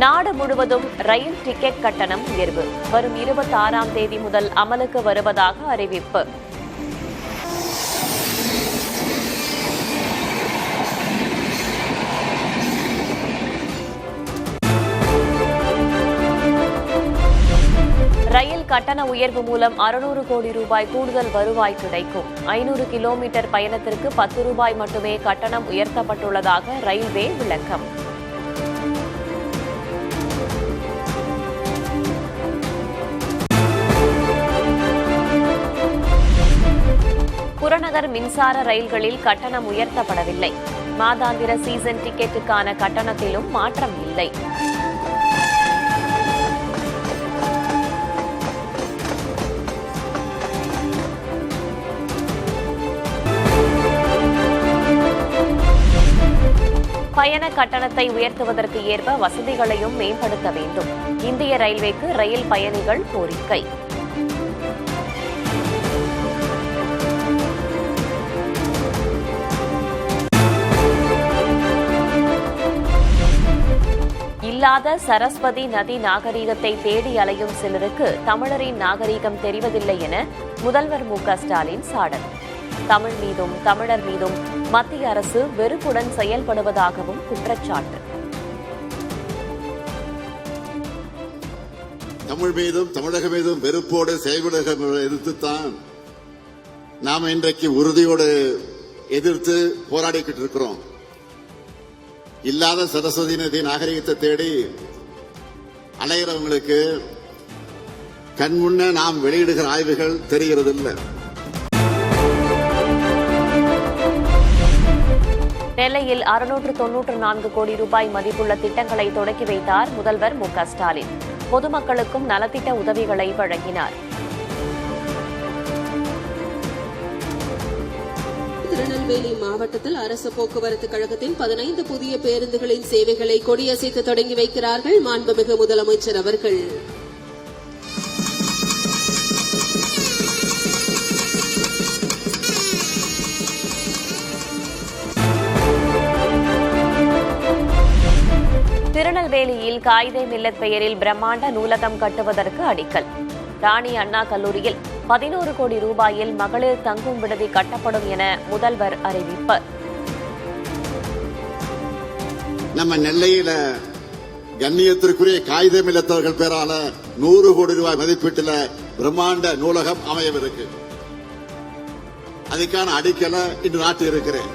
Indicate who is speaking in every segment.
Speaker 1: நாடு முழுவதும் ரயில் டிக்கெட் கட்டணம் உயர்வு வரும் 26ஆம் தேதி முதல் அமலுக்கு வருவதாக அறிவிப்பு. ரயில் கட்டண உயர்வு மூலம் 600 கோடி ரூபாய் கூடுதல் வருவாய் கிடைக்கும். 500 கிலோமீட்டர் பயணத்திற்கு 10 ரூபாய் மட்டுமே கட்டணம் உயர்த்தப்பட்டுள்ளதாக ரயில்வே விளக்கம். புறநகர் மின்சார ரயில்களில் கட்டணம் உயர்த்தப்படவில்லை. மாதாந்திர சீசன் டிக்கெட்டுக்கான கட்டணத்திலும் மாற்றம் இல்லை. பயண கட்டணத்தை உயர்த்துவதற்கு ஏற்ப வசதிகளையும் மேம்படுத்த வேண்டும். இந்திய ரயில்வேக்கு ரயில் பயணிகள் கோரிக்கை. இல்லாத சரஸ்வதி நதி நாகரீகத்தை தேடி அலையும் சிலருக்கு தமிழரின் நாகரீகம் தெரிவதில்லை என முதல்வர் மு.க.ஸ்டாலின் சாடல். தமிழ் மீதும் தமிழர் மீதும் மத்திய அரசு வெறுப்புடன் செயல்படுவதாகவும் குற்றச்சாட்டு.
Speaker 2: தமிழ் மீதும் தமிழக மீதும் வெறுப்போடு செயல்படுகிற எதிர்த்துத்தான் நாம் இன்றைக்கு உறுதியோடு எதிர்த்து போராடிக்கிட்டு இருக்கிறோம். இல்லாத சரஸ்வதி நதி நாகரிகத்தை தேடி அலைகிறவங்களுக்கு கண்முன்ன நாம் வெளியிடுகிற ஆய்வுகள் தெரிகிறது இல்லை.
Speaker 1: நெல்லையில் 694 கோடி ரூபாய் மதிப்புள்ள திட்டங்களை தொடக்கி வைத்தார் முதல்வர் மு.க.ஸ்டாலின். பொதுமக்களுக்கும் நலத்திட்ட உதவிகளை வழங்கினார்.
Speaker 3: திருநெல்வேலி மாவட்டத்தில் அரசு போக்குவரத்து கழகத்தின் 15 புதிய பேருந்துகளின் சேவைகளை கொடியசைத்து தொடங்கி வைக்கிறார்கள் மாண்புமிகு முதலமைச்சர் அவர்கள்.
Speaker 1: திருநெல்வேலியில் காயிதே மில்லத் பெயரில் பிரம்மாண்ட நூலகம் கட்டுவதற்கு அடிக்கல். ராணி அண்ணா கல்லூரியில் 11 கோடி ரூபாயில் மகளிர் தங்கும் விடுதி கட்டப்படும் என முதல்வர் அறிவிப்பு.
Speaker 2: நம்ம நெல்லையில கண்ணியத்திற்குரிய காயிதே மில்லத்தவர்கள் பேரால 100 கோடி ரூபாய் மதிப்பீட்டில் பிரம்மாண்ட நூலகம் அமையவிருக்கு. அதுக்கான அடிக்கலை இன்று நாட்டு இருக்கிறேன்.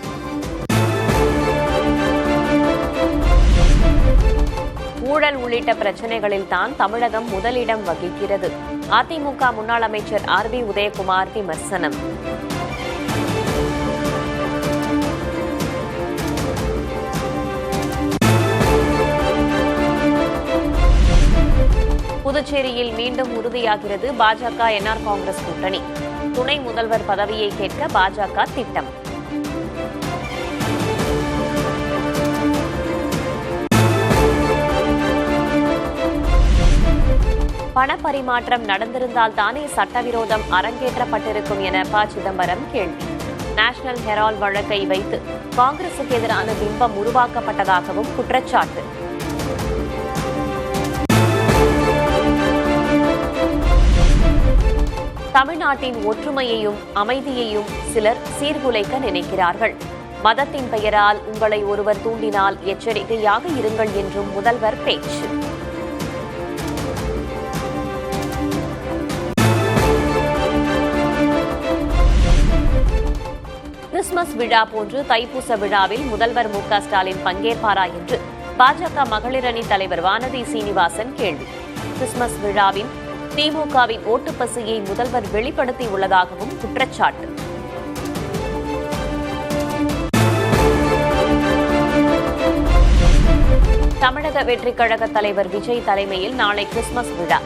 Speaker 1: ஊழல் உள்ளிட்ட பிரச்சினைகளில் தான் தமிழகம் முதலிடம் வகிக்கிறது. அதிமுக முன்னாள் அமைச்சர் ஆர்.பி. உதயகுமார் விமர்சனம். புதுச்சேரியில் மீண்டும் உறுதியாகிறது பாஜக என்ஆர் காங்கிரஸ் கூட்டணி. துணை முதல்வர் பதவியை கேட்க பாஜக திட்டம். பணப்பரிமாற்றம் நடந்திருந்தால் தானே சட்டவிரோதம் அரங்கேற்றப்பட்டிருக்கும் என ப. சிதம்பரம் கேள்வி. நேஷனல் ஹெரால்ட் வழக்கை வைத்து காங்கிரசுக்கு எதிரான பிம்பம் உருவாக்கப்பட்டதாகவும் குற்றச்சாட்டு. தமிழ்நாட்டின் ஒற்றுமையையும் அமைதியையும் சிலர் சீர்குலைக்க நினைக்கிறார்கள். மதத்தின் பெயரால் உங்களை ஒருவர் தூண்டினால் எச்சரிக்கையாக இருங்கள் என்றும் முதல்வர் பேச்சு. கிறிஸ்துமஸ் விழா போன்று தைப்பூச விழாவில் முதல்வர் மு.க.ஸ்டாலின் பங்கேற்பாரா என்று பாஜக மகளிர் அணி தலைவர் வானதி சீனிவாசன் கேள்வி. கிறிஸ்துமஸ் விழாவில் திமுகவின் ஓட்டுப்பசியை முதல்வர் வெளிப்படுத்தியுள்ளதாகவும் குற்றச்சாட்டு. தமிழக வெற்றிக் கழக தலைவர் விஜய் தலைமையில் நாளை கிறிஸ்துமஸ் விழா.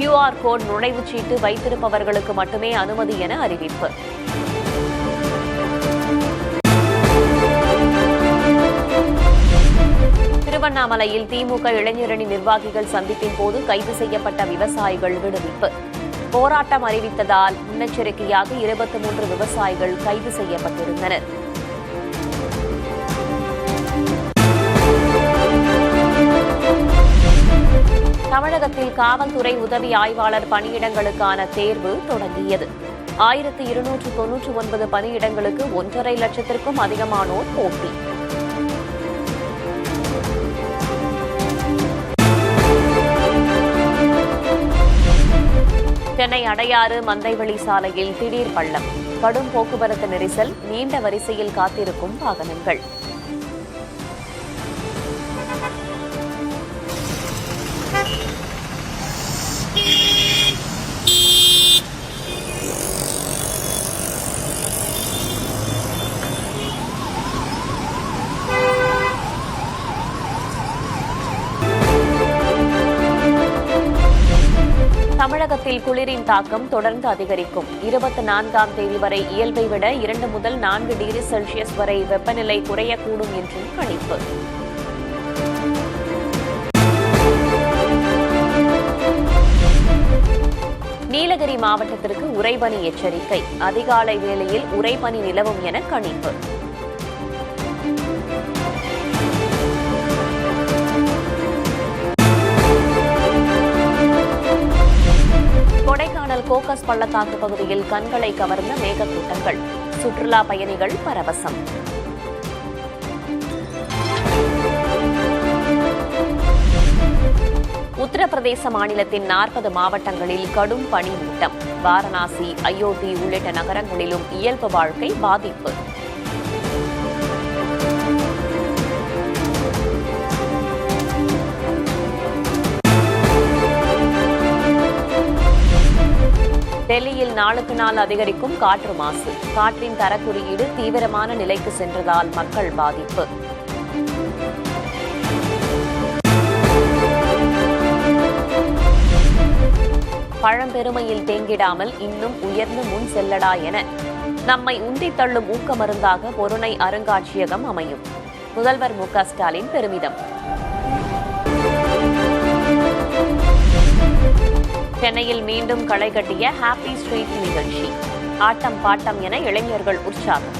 Speaker 1: QR கோட் நுழைவுச்சீட்டு வைத்திருப்பவர்களுக்கு மட்டுமே அனுமதி என அறிவிப்பு. திருவண்ணாமலையில் திமுக இளைஞரணி நிர்வாகிகள் சந்திப்பின் போது கைது செய்யப்பட்ட விவசாயிகள் விடுவிப்பு. போராட்டம் அறிவித்ததால் முன்னெச்சரிக்கையாக 23 விவசாயிகள் கைது செய்யப்பட்டிருந்தனர். தமிழகத்தில் காவல்துறை உதவி ஆய்வாளர் பணியிடங்களுக்கான தேர்வு தொடங்கியது. 1299 பணியிடங்களுக்கு 1.5 லட்சத்திற்கும் அதிகமானோர் போட்டி. சென்னை அடையாறு மந்தைவெளி சாலையில் திடீர் பள்ளம், கடும் போக்குவரத்து நெரிசல், நீண்ட வரிசையில் காத்திருக்கும் வாகனங்கள். தமிழகத்தில் குளிரின் தாக்கம் தொடர்ந்து அதிகரிக்கும். 24ஆம் தேதி வரை இயல்பை விட 2 முதல் 4 டிகிரி செல்சியஸ் வரை வெப்பநிலை குறையக்கூடும் என்றும் கணிப்பு. நீலகிரி மாவட்டத்திற்கு உறைபனி எச்சரிக்கை. அதிகாலை வேளையில் உறைபனி நிலவும் என கணிப்பு. கொடைக்கானல் கோக்கஸ் பள்ளத்தாக்கு பகுதியில் கண்களை கவர்ந்த மேகக்கூட்டங்கள், சுற்றுலா பயணிகள் பரவசம். உத்தரப்பிரதேச மாநிலத்தின் 40 மாவட்டங்களில் கடும் பனிமூட்டம். வாரணாசி, அயோத்தி உள்ளிட்ட நகரங்களிலும் இயல்பு வாழ்க்கை பாதிப்பு. டெல்லியில் நாளுக்கு நாள் அதிகரிக்கும் காற்று மாசு. காற்றின் தரக்குறியீடு தீவிரமான நிலைக்கு சென்றதால் மக்கள் பாதிப்பு. பழம்பெருமையில் தேங்கிடாமல் இன்னும் உயர்ந்து முன் செல்லடா என நம்மை உந்தித் தள்ளும் ஊக்க மருந்தாக பொருணை அருங்காட்சியகம் அமையும். முதல்வர் மு க ஸ்டாலின் பெருமிதம். சென்னையில் மீண்டும் களை கட்டிய ஹாப்பி ஸ்ட்ரீட் நிகழ்ச்சி. ஆட்டம் பாட்டம் என இளைஞர்கள் உற்சாகம்.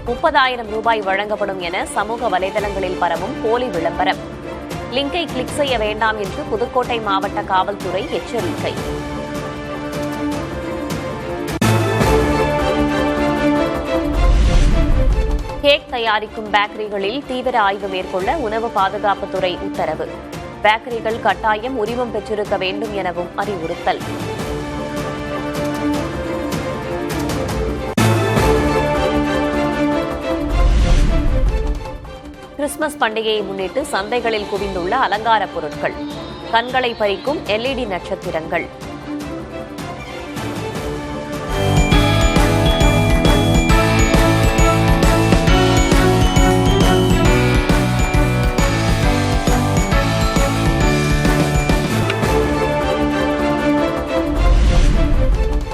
Speaker 1: ₹30,000 வழங்கப்படும் என சமூக வலைதளங்களில் பரவும் போலி விளம்பரம். லிங்கை கிளிக் செய்ய வேண்டாம் என்று புதுக்கோட்டை மாவட்ட காவல்துறை எச்சரிக்கை. கேக் தயாரிக்கும் பேக்கரிகளில் தீவிர ஆய்வு மேற்கொள்ள உணவு பாதுகாப்புத்துறை உத்தரவு. பேக்கரிகள் கட்டாயம் உரிமம் பெற்றிருக்க வேண்டும் எனவும் அறிவுறுத்தல். கிறிஸ்துமஸ் பண்டிகையை முன்னிட்டு சந்தைகளில் குவிந்துள்ள அலங்கார பொருட்கள், கண்களை பறிக்கும் LED நட்சத்திரங்கள்.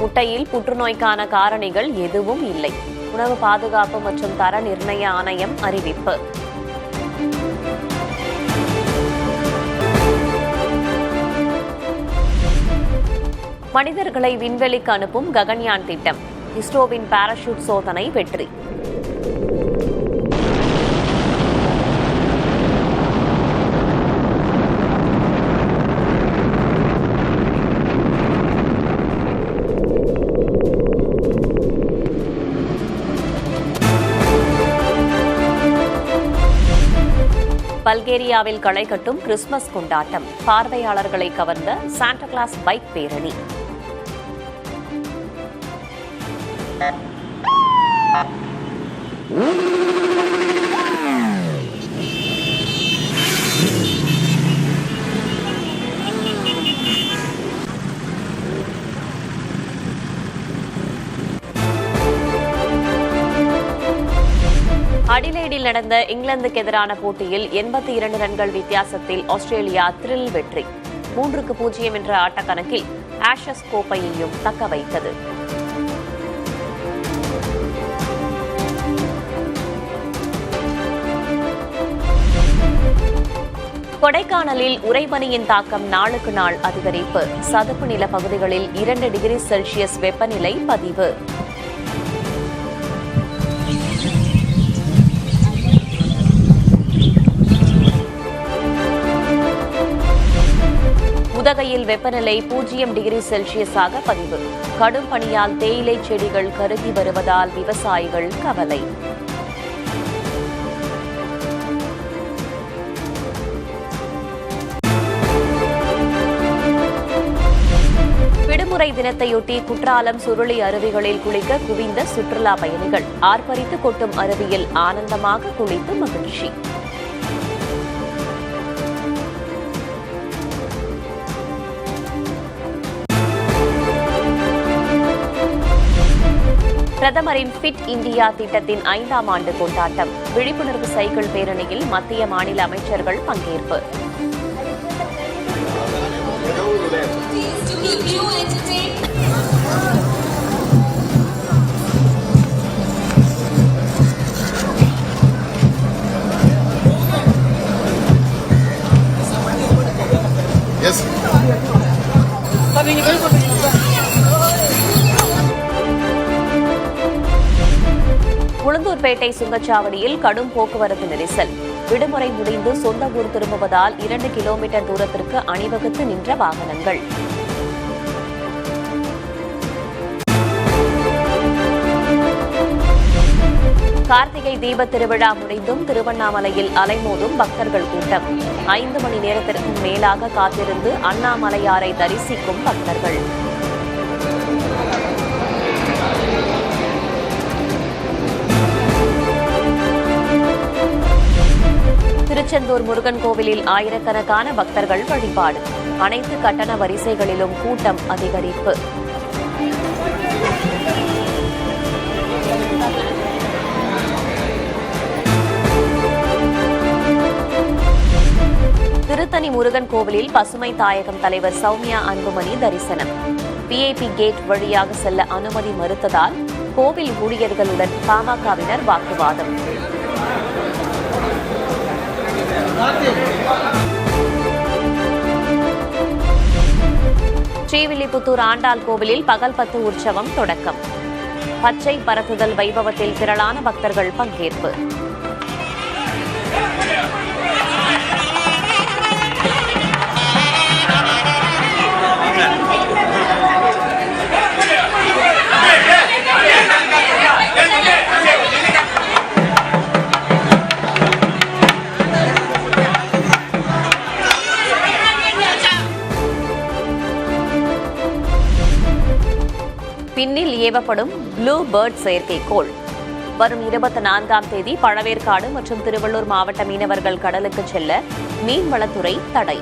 Speaker 1: முட்டையில் புற்றுநோய்க்கான காரணிகள் எதுவும் இல்லை. உணவு பாதுகாப்பு மற்றும் தர நிர்ணய ஆணையம் அறிவிப்பு. மனிதர்களை விண்வெளிக்கு அனுப்பும் ககன்யான் திட்டம். இஸ்ரோவின் பாராசூட் சோதனை வெற்றி. பல்கேரியாவில் களை கட்டும் கிறிஸ்துமஸ் கொண்டாட்டம். பார்வையாளர்களை கவர்ந்த சாண்டா கிளாஸ் பைக் பேரணி. அடிலைடில் நடந்த இங்கிலாந்துக்கு எதிரான போட்டியில் 82 ரன்கள் வித்தியாசத்தில் ஆஸ்திரேலியா த்ரில் வெற்றி. 3-0 என்ற ஆட்டக்கணக்கில் ஆஷஸ் கோப்பையையும் தக்க வைத்தது. கொடைக்கானலில் உறைபனியின் தாக்கம் நாளுக்கு நாள் அதிகரிப்பு. சதுப்பு நில பகுதிகளில் 2 டிகிரி செல்சியஸ் வெப்பநிலை பதிவு. உதகையில் வெப்பநிலை 0 டிகிரி செல்சியஸாக பதிவு. கடும் பனியால் தேயிலை செடிகள் கருகி வருவதால் விவசாயிகள் கவலை. விடுமுறை தினத்தையொட்டி குற்றாலம் சுருளி அருவிகளில் குளிக்க குவிந்த சுற்றுலா பயணிகள். ஆர்ப்பரித்து கொட்டும் அருவியில் ஆனந்தமாக குளித்து மகிழ்ச்சி. பிரதமரின் ஃபிட் இந்தியா திட்டத்தின் 5ஆம் ஆண்டு கொண்டாட்டம். விழிப்புணர்வு சைக்கிள் பேரணியில் மத்திய மாநில அமைச்சர்கள் பங்கேற்பு. உளுந்தூர்பேட்டை சுங்கச்சாவடியில் கடும் போக்குவரத்து நெரிசல். விடுமுறை முடிந்து சொந்த ஊர் திரும்புவதால் 2 கிலோமீட்டர் தூரத்திற்கு அணிவகுத்து நின்ற வாகனங்கள். கார்த்திகை தீப திருவிழா முடிந்தும் திருவண்ணாமலையில் அலைமோதும் பக்தர்கள் கூட்டம். 5 மணி நேரத்திற்கும் மேலாக காத்திருந்து அண்ணாமலையாரை தரிசிக்கும் பக்தர்கள். திருச்செந்தூர் முருகன் கோவிலில் ஆயிரக்கணக்கான பக்தர்கள் வழிபாடு. அனைத்து கட்டண வரிசைகளிலும் கூட்டம் அதிகரிப்பு. திருத்தணி முருகன் கோவிலில் பசுமை தாயகம் தலைவர் சௌமியா அன்புமணி தரிசனம். விஐபி கேட் வழியாக செல்ல அனுமதி மறுத்ததால் கோவில் ஊழியர்களுடன் பாமகவினர் வாக்குவாதம். ஸ்ரீவில்லிபுத்தூர் ஆண்டாள் கோவிலில் பகல் 10 உற்சவம் தொடக்கம். பச்சை பரப்புதல் வைபவத்தில் திரளான பக்தர்கள் பங்கேற்பு. பின்னில் ஏவப்படும் ப்ளூ பேர்ட் செயற்கைக்கோள். வரும் 24ஆம் தேதி பழவேற்காடு மற்றும் திருவள்ளூர் மாவட்ட மீனவர்கள் கடலுக்கு செல்ல மீன்வளத்துறை தடை.